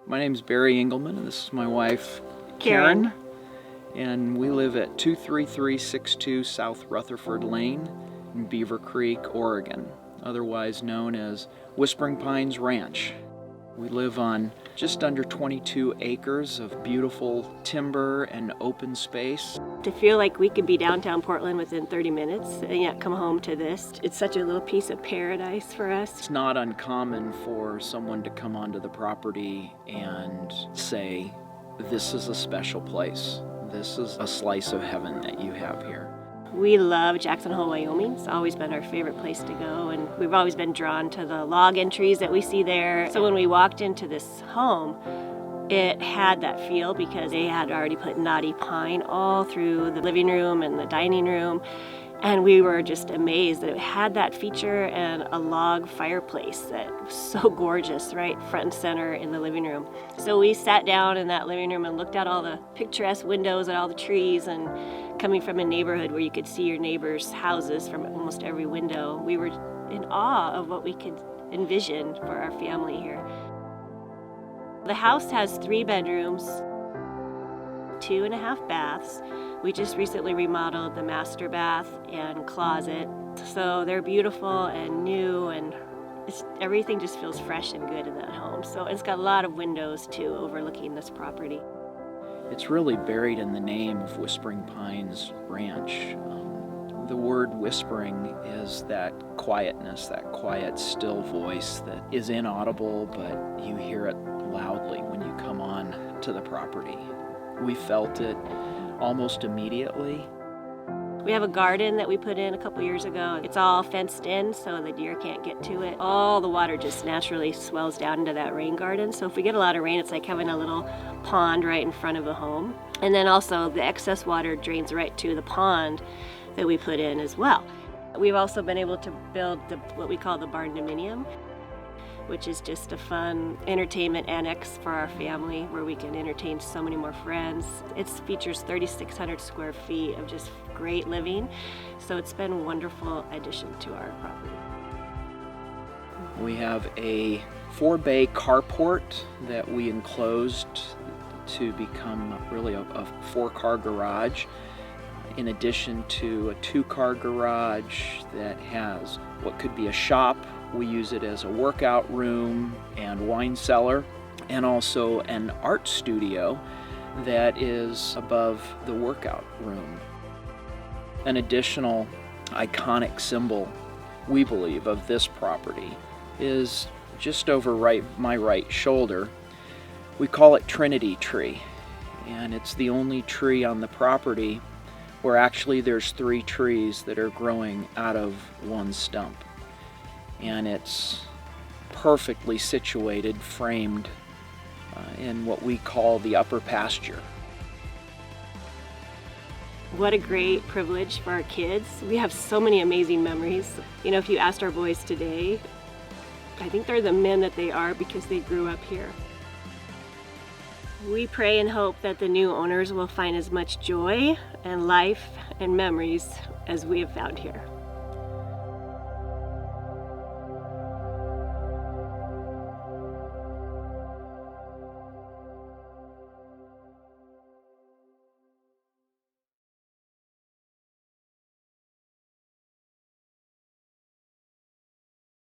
My name's Barry Engelman, and this is my wife, Karen. And we live at 23362 South Rutherford Lane in Beavercreek, Oregon, otherwise known as Whispering Pines Ranch. We live on just under 22 acres of beautiful timber and open space. To feel like we could be downtown Portland within 30 minutes and yet come home to this, it's such a little piece of paradise for us. It's not uncommon for someone to come onto the property and say, this is a special place. This is a slice of heaven that you have here. We love Jackson Hole, Wyoming. It's always been our favorite place to go, and we've always been drawn to the log entries that we see there. So when we walked into this home, it had that feel because they had already put knotty pine all through the living room and the dining room. And we were just amazed that it had that feature and a log fireplace that was so gorgeous, right front and center in the living room. So we sat down in that living room and looked at all the picturesque windows and all the trees, and coming from a neighborhood where you could see your neighbors' houses from almost every window, we were in awe of what we could envision for our family here. The house has 3 bedrooms, 2.5 baths. We just recently remodeled the master bath and closet. So they're beautiful and new, and everything just feels fresh and good in that home. So it's got a lot of windows too, overlooking this property. It's really buried in the name of Whispering Pines Ranch. The word whispering is that quietness, that quiet, still voice that is inaudible, but you hear it loudly when you come on to the property. We felt it almost immediately. We have a garden that we put in a couple years ago. It's all fenced in so the deer can't get to it. All the water just naturally swells down into that rain garden. So if we get a lot of rain, it's like having a little pond right in front of the home. And then also the excess water drains right to the pond that we put in as well. We've also been able to build what we call the barn dominium, which is just a fun entertainment annex for our family where we can entertain so many more friends. It features 3,600 square feet of just great living, so it's been a wonderful addition to our property. We have a 4-bay carport that we enclosed to become really a 4-car garage, in addition to a 2-car garage that has what could be a shop. We use it as a workout room and wine cellar, and also an art studio that is above the workout room. An additional iconic symbol, we believe, of this property is just over my right shoulder. We call it Trinity Tree, and it's the only tree on the property where actually there's 3 trees that are growing out of one stump. And it's perfectly situated, framed in what we call the upper pasture. What a great privilege for our kids. We have so many amazing memories. You know, if you asked our boys today, I think they're the men that they are because they grew up here. We pray and hope that the new owners will find as much joy and life and memories as we have found here.